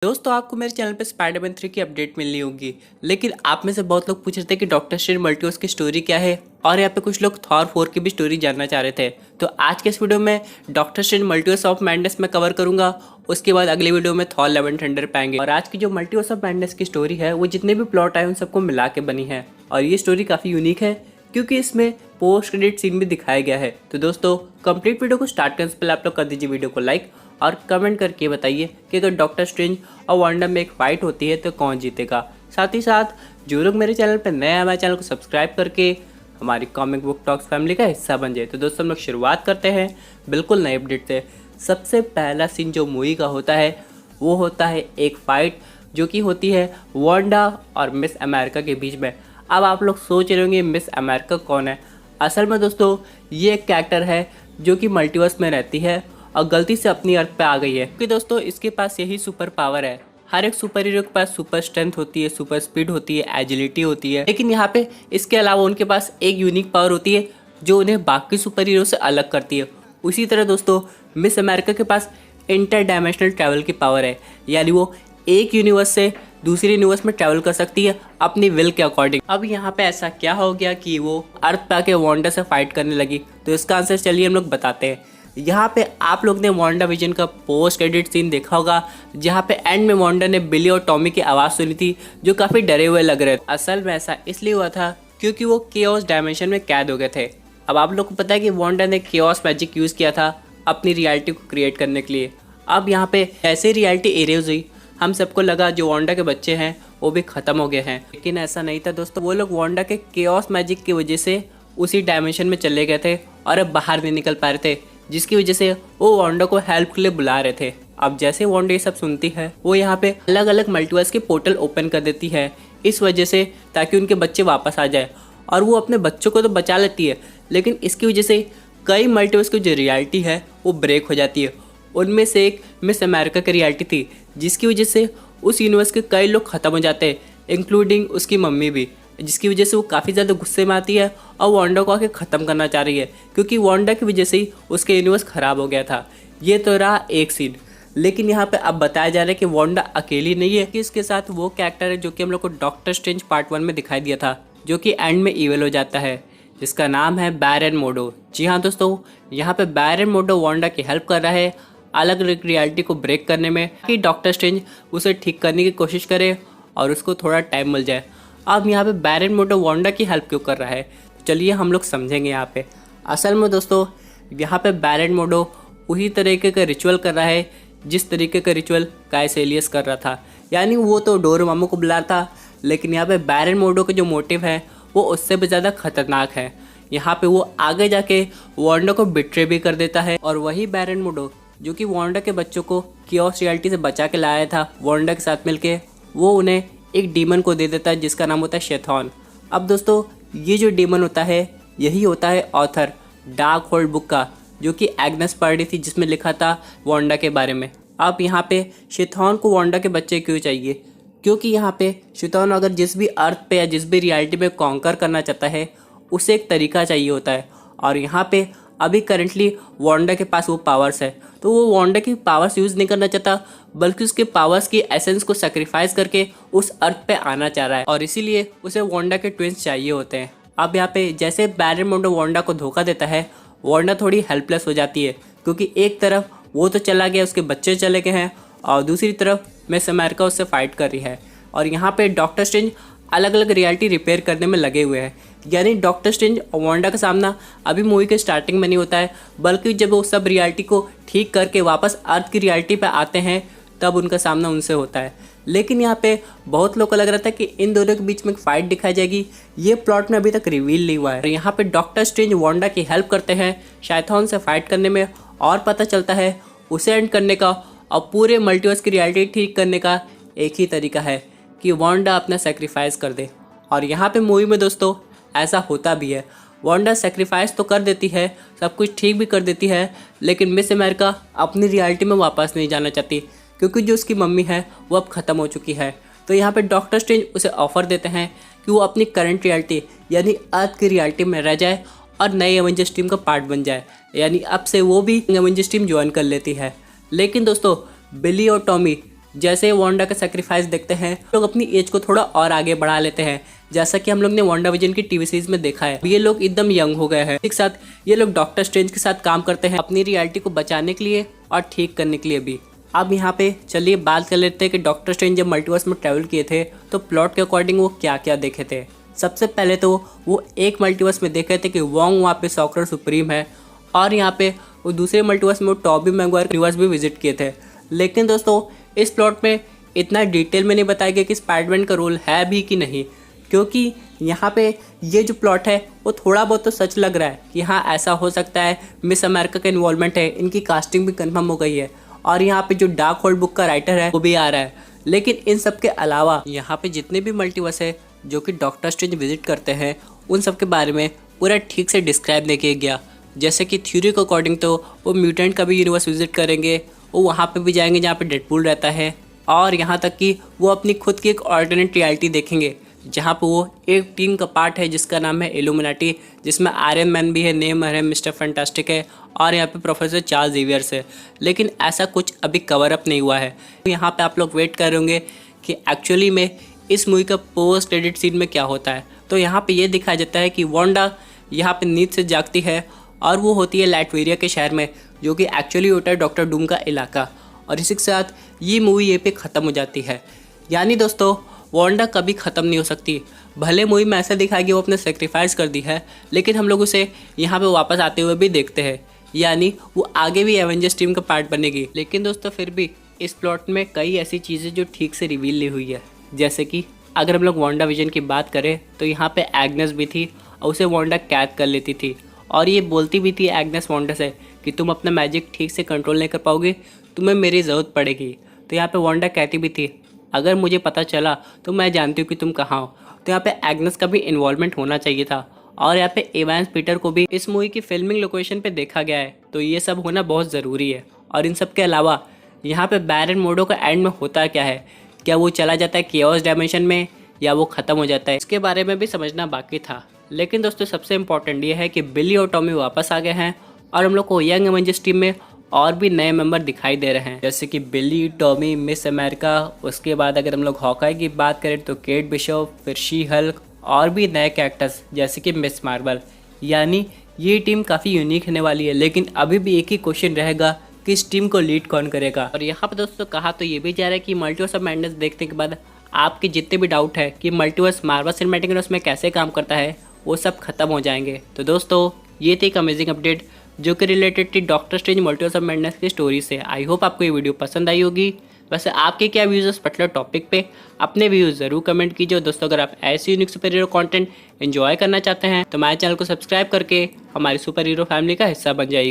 दोस्तों आपको मेरे चैनल पे स्पाइडरमैन 3 की अपडेट मिलनी होगी, लेकिन आप में से बहुत लोग पूछ रहे थे कि डॉक्टर स्ट्रेंज मल्टीवर्स की स्टोरी क्या है, और यहाँ पे कुछ लोग थॉर 4 की भी स्टोरी जानना चाह रहे थे। तो आज के इस वीडियो में doctor strange multiverse of madness में कवर करूंगा। उसके बाद अगले वीडियो में थॉर लव एंड थंडर पाएंगे। और आज की जो मल्टीवर्स ऑफ मैडनेस की स्टोरी है वो जितने भी प्लॉट आए उन सबको मिला के बनी है, और ये स्टोरी काफ़ी यूनिक है क्योंकि इसमें पोस्ट क्रेडिट सीन भी दिखाया गया है। तो दोस्तों कंप्लीट वीडियो को स्टार्ट करने से पहले आप लोग कर दीजिए वीडियो को लाइक और कमेंट करके बताइए कि अगर डॉक्टर स्ट्रेंज और वांडा में एक फाइट होती है तो कौन जीतेगा। साथ ही साथ जो लोग मेरे चैनल पर नए हैं हमारे चैनल को सब्सक्राइब करके हमारी कॉमिक बुक टॉक्स फैमिली का हिस्सा बन जाए। तो दोस्तों हम लोग शुरुआत करते हैं बिल्कुल नए अपडेट से। सबसे पहला सीन जो मूवी का होता है वो होता है एक फाइट जो कि होती है वांडा और मिस अमेरिका के बीच में। अब आप लोग सोच रहे होंगे मिस अमेरिका कौन है। असल में दोस्तों ये एक कैरेक्टर है जो कि मल्टीवर्स में रहती है और गलती से अपनी अर्थ पे आ गई है, क्योंकि दोस्तों इसके पास यही सुपर पावर है। हर एक सुपर हीरो के पास सुपर स्ट्रेंथ होती है, सुपर स्पीड होती है, एजिलिटी होती है, लेकिन यहाँ पे इसके अलावा उनके पास एक यूनिक पावर होती है जो उन्हें बाकी सुपर हीरो से अलग करती है। उसी तरह दोस्तों मिस अमेरिका के पास इंटर डायमेंशनल ट्रैवल की पावर है, यानी वो एक यूनिवर्स से दूसरे यूनिवर्स में ट्रैवल कर सकती है अपनी विल के अकॉर्डिंग। अब यहाँ पे ऐसा क्या हो गया कि वो अर्थ पे आके वांडा से फाइट करने लगी, तो इसका आंसर चलिए हम लोग बताते हैं। यहाँ पे आप लोग ने वांडा विजन का पोस्ट क्रेडिट सीन देखा होगा, जहाँ पे एंड में वांडा ने बिली और टॉमी की आवाज़ सुनी थी जो काफ़ी डरे हुए लग रहे थे। असल में ऐसा इसलिए हुआ था क्योंकि वो केओस डायमेंशन में कैद हो गए थे। अब आप लोग को पता है कि वांडा ने केओस मैजिक यूज़ किया था अपनी रियलिटी को क्रिएट करने के लिए। अब यहाँ पे ऐसे रियलिटी इरेज हुई, हम सबको लगा जो वांडा के बच्चे हैं वो भी ख़त्म हो गए हैं, लेकिन ऐसा नहीं था दोस्तों। वो लोग वांडा के केओस मैजिक की वजह से उसी डायमेंशन में चले गए थे और अब बाहर नहीं निकल पा रहे थे, जिसकी वजह से वो वांडा को हेल्प के लिए बुला रहे थे। अब जैसे वांडा ये सब सुनती है वो यहाँ पे अलग अलग मल्टीवर्स के पोर्टल ओपन कर देती है इस वजह से ताकि उनके बच्चे वापस आ जाए, और वो अपने बच्चों को तो बचा लेती है, लेकिन इसकी वजह से कई मल्टीवर्स की जो रियलिटी है वो ब्रेक हो जाती है। उनमें से एक मिस अमेरिका की रियलिटी थी, जिसकी वजह से उस यूनिवर्स के कई लोग ख़त्म हो जाते हैं, इंक्लूडिंग उसकी मम्मी भी, जिसकी वजह से वो काफ़ी ज़्यादा गुस्से में आती है और वांडा को आके ख़त्म करना चाह रही है, क्योंकि वांडा की वजह से ही उसके यूनिवर्स ख़राब हो गया था। ये तो रहा एक सीन, लेकिन यहाँ पे अब बताया जा रहा है कि वांडा अकेली नहीं है, कि इसके साथ वो कैरेक्टर है जो कि हम लोग को डॉक्टर स्ट्रेंज पार्ट 1 में दिखाई दिया था, जो कि एंड में इविल हो जाता है, जिसका नाम है बैरन मोडो। जी हाँ दोस्तों, यहाँ पे बैरन मोडो वांडा की हेल्प कर रहा है अलग अलग रियलिटी को ब्रेक करने में, कि डॉक्टर स्ट्रेंज उसे ठीक करने की कोशिश करे और उसको थोड़ा टाइम मिल जाए। अब यहाँ पे बैरन मोडो वांडा की हेल्प क्यों कर रहा है, तो चलिए हम लोग समझेंगे यहाँ पे। असल में दोस्तों यहाँ पे बैरन मोडो उसी तरीके का रिचुअल कर रहा है जिस तरीके का रिचुअल काइस एलियस कर रहा था, यानी वो तो डोरेमोन को बुला रहा था, लेकिन यहाँ पे बैरन मोडो का जो मोटिव है वो उससे भी ज़्यादा खतरनाक है। यहाँ पे वो आगे जाके वांडा को बिट्रे भी कर देता है, और वही बैरन मोडो जो कि वांडा के बच्चों को केओस रियलिटी से बचा के लाया था वांडा के साथ मिलके, वो उन्हें एक डीमन को दे देता है जिसका नाम होता है शैतान। अब दोस्तों ये जो डीमन होता है यही होता है ऑथर डार्क होल्ड बुक का, जो कि एग्नेस पढ़ी थी जिसमें लिखा था वांडा के बारे में। अब यहाँ पे शैतान को वांडा के बच्चे क्यों चाहिए, क्योंकि यहाँ पे शैतान अगर जिस भी अर्थ पे या जिस भी रियलिटी में कॉन्कर करना चाहता है उसे एक तरीका चाहिए होता है, और यहाँ पे अभी करंटली वांडा के पास वो पावर्स है, तो वो वांडा की पावर्स यूज़ नहीं करना चाहता बल्कि उसके पावर्स की एसेंस को सेक्रीफाइस करके उस अर्थ पे आना चाह रहा है, और इसीलिए उसे वांडा के ट्विंस चाहिए होते हैं। अब यहाँ पे जैसे बैरन मोडो वांडा को धोखा देता है, वांडा थोड़ी हेल्पलेस हो जाती है, क्योंकि एक तरफ वो तो चला गया, उसके बच्चे चले गए हैं, और दूसरी तरफ मिस अमेरिका उससे फाइट कर रही है। और यहाँ पे डॉक्टर स्ट्रेंज अलग अलग रियलिटी रिपेयर करने में लगे हुए हैं, यानी डॉक्टर स्ट्रेंज और वांडा का सामना अभी मूवी के स्टार्टिंग में नहीं होता है, बल्कि जब वो सब रियलिटी को ठीक करके वापस अर्थ की रियलिटी पे आते हैं तब उनका सामना उनसे होता है। लेकिन यहाँ पे बहुत लोगों को लग रहा था कि इन दोनों के बीच में एक फाइट दिखाई जाएगी, ये प्लॉट में अभी तक रिवील नहीं हुआ है। और यहाँ पे डॉक्टर स्ट्रेंज वांडा की हेल्प करते हैं शैतान से फाइट करने में, और पता चलता है उसे एंड करने का और पूरे मल्टीवर्स की रियलिटी ठीक करने का एक ही तरीका है कि वांडा अपना सेक्रीफाइस कर दे। और यहाँ पे मूवी में दोस्तों ऐसा होता भी है, वांडा सेक्रीफाइस तो कर देती है, सब कुछ ठीक भी कर देती है, लेकिन मिस अमेरिका अपनी रियलिटी में वापस नहीं जाना चाहती, क्योंकि जो उसकी मम्मी है वो अब ख़त्म हो चुकी है। तो यहाँ पे डॉक्टर स्ट्रेंज उसे ऑफर देते हैं कि वो अपनी करंट रियलिटी यानी अर्थ की रियलिटी में रह जाए और नई एवेंजर्स टीम का पार्ट बन जाए, यानी अब से वो भी एवेंजर्स टीम ज्वाइन कर लेती है। लेकिन दोस्तों बिली और टॉमी जैसे ही वांडा का सेक्रीफाइस देखते हैं लोग अपनी एज को थोड़ा और आगे बढ़ा लेते हैं, जैसा कि हम लोग ने वांडा विजन की टीवी सीरीज में देखा है। ये लोग एकदम यंग हो गए हैं। एक साथ ये लोग डॉक्टर स्ट्रेंज के साथ काम करते हैं अपनी रियलिटी को बचाने के लिए और ठीक करने के लिए भी। अब यहाँ पे चलिए बात कर लेते हैं कि डॉक्टर स्ट्रेंज जब मल्टीवर्स में ट्रैवल किए थे तो प्लॉट के अकॉर्डिंग वो क्या क्या देखे थे। सबसे पहले तो वो एक मल्टीवर्स में देखे थे कि वोंग वहाँ पे सॉर्सरर सुप्रीम है, और यहाँ पे वो दूसरे मल्टीवर्स में वो टॉबी मैगवायर यूनिवर्स भी विजिट किए थे। लेकिन दोस्तों इस प्लॉट में इतना डिटेल में नहीं बताया गया कि स्पाइडरमैन का रोल है भी कि नहीं, क्योंकि यहाँ पे ये जो प्लॉट है वो थोड़ा बहुत तो सच लग रहा है कि हाँ ऐसा हो सकता है, मिस अमेरिका का इन्वॉल्वमेंट है, इनकी कास्टिंग भी कंफर्म हो गई है, और यहाँ पे जो डार्क होल्ड बुक का राइटर है वो भी आ रहा है। लेकिन इन सब के अलावा यहाँ पे जितने भी मल्टीवर्स है जो कि डॉक्टर स्ट्रेंज विजिट करते हैं उन सब के बारे में पूरा ठीक से डिस्क्राइब नहीं किया गया। जैसे कि थ्योरी के अकॉर्डिंग तो वो म्यूटेंट का भी यूनिवर्स विजिट करेंगे, वो वहाँ पे भी जाएंगे जहाँ पे डेडपूल रहता है, और यहाँ तक कि वो अपनी खुद की एक ऑल्टरनेट रियलिटी देखेंगे जहाँ पे वो एक टीम का पार्ट है जिसका नाम है इल्यूमिनाटी, जिसमें आयरन मैन भी है, नेमर है, मिस्टर फैंटास्टिक है, और यहाँ पे प्रोफेसर चार्ल्स जेवियर है। लेकिन ऐसा कुछ अभी कवर अप नहीं हुआ है। तो यहाँ पे आप लोग वेट कर रहे होंगे कि एक्चुअली में इस मूवी का पोस्ट क्रेडिट सीन में क्या होता है। तो यहाँ पे ये दिखाया जाता है कि वांडा यहाँ पे नींद से जागती है और वो होती है लैटवेरिया के शहर में, जो कि एक्चुअली होता है डॉक्टर डूम का इलाका, और इसी के साथ ये मूवी ये पे ख़त्म हो जाती है। यानी दोस्तों वांडा कभी ख़त्म नहीं हो सकती। भले मूवी में ऐसा दिखाया कि वो अपने सेक्रीफाइस कर दी है, लेकिन हम लोग उसे यहाँ पे वापस आते हुए भी देखते हैं, यानी वो आगे भी एवेंजर्स टीम का पार्ट बनेगी। लेकिन दोस्तों फिर भी इस प्लॉट में कई ऐसी चीज़ें जो ठीक से रिवील नहीं हुई है, जैसे कि अगर हम लोग वांडा विजन की बात करें तो यहाँ पे एग्नेस भी थी और उसे वांडा कैद कर लेती थी, और ये बोलती भी थी एग्नेस वांडा से कि तुम अपना मैजिक ठीक से कंट्रोल नहीं कर पाओगे, तुम्हें मेरी ज़रूरत पड़ेगी। तो यहाँ पे वांडा कहती भी थी अगर मुझे पता चला तो मैं जानती हूँ कि तुम कहाँ हो। तो यहाँ पे एग्नेस का भी इन्वॉल्वमेंट होना चाहिए था, और यहाँ पे एवांस पीटर को भी इस मूवी की फिल्मिंग लोकेशन पे देखा गया है, तो ये सब होना बहुत ज़रूरी है। और इन सब के अलावा यहाँ पे बैरन मोर्डो का एंड में होता क्या है, क्या वो चला जाता है केओस डायमेंशन में या वो ख़त्म हो जाता है, इसके बारे में भी समझना बाकी था। लेकिन दोस्तों सबसे इम्पॉर्टेंट ये है कि बिली और टॉमी वापस आ गए हैं, और हम लोग को यंग एवेंजर्स टीम में और भी नए मेंबर दिखाई दे रहे हैं, जैसे कि बिली, टॉमी, मिस अमेरिका। उसके बाद अगर हम लोग हॉकाई की बात करें तो केट बिशप, फिर शी हल्क, और भी नए कैरेक्टर्स जैसे कि मिस मार्वल। यानी ये टीम काफ़ी यूनिक होने वाली है। लेकिन अभी भी एक ही क्वेश्चन रहेगा कि इस टीम को लीड कौन करेगा। और यहाँ पर दोस्तों कहा तो ये भी जा रहा है कि मल्टीवर्स ऑफ मैडनेस देखने के बाद आपके जितने भी डाउट है कि मल्टीवर्स मार्वल सिनेमैटिक यूनिवर्स में कैसे काम करता है वो सब खत्म हो जाएंगे। तो दोस्तों ये थी एक अमेजिंग अपडेट जो कि रिलेटेड थी doctor strange multiverse of madness की स्टोरी से। आई होप आपको ये वीडियो पसंद आई होगी। वैसे आपके क्या व्यूज़ इस पर्टिकुलर टॉपिक पे, अपने व्यूज़ ज़रूर कमेंट कीजिए। दोस्तों अगर आप ऐसी unique super hero content enjoy करना चाहते हैं तो हमारे चैनल को सब्सक्राइब करके हमारी सुपर हीरो फैमिली का हिस्सा बन जाइए।